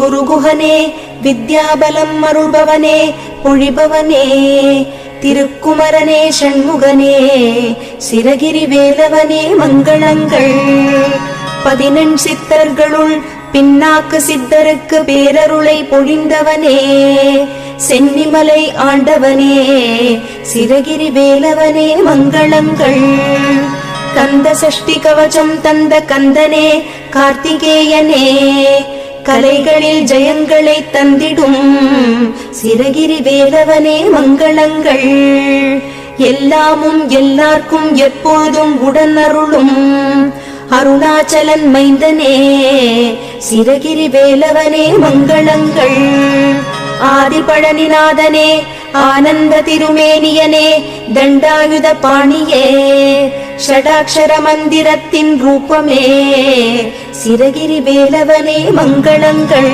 குருகுஹனே வித்யாபலம் அருள்பவனே பொழிபவனே திருக்குமரனே ஷண்முகனே சிரகிரி வேலவனே மங்களங்கள் 14 சித்தர்களுள் பின்னாக்கு சித்தருக்கு பேரருளை பொழிந்தவனே சென்னிமலை ஆண்டவனே சிரகிரி வேலவனே மங்களங்கள் கந்த சஷ்டி கவசம் தந்த கந்தனே கார்த்திகேயனே கலைகளில் ஜெயங்களை தந்திடும் சிரகிரி வேலவனே மங்களங்கள் எல்லாமும் எல்லார்க்கும் எப்போதும் உடன் அருளும் அருணாச்சலன் மைந்தனே சிரகிரி வேலவனே மங்களங்கள் ஆதிபழனிநாதனே ஆனந்த திருமேனியனே தண்டாயுத பாணியே ஷடாக்ஷர மந்திரத்தின் ரூபமே சிரகிரி வேலவனே மங்களங்கள்.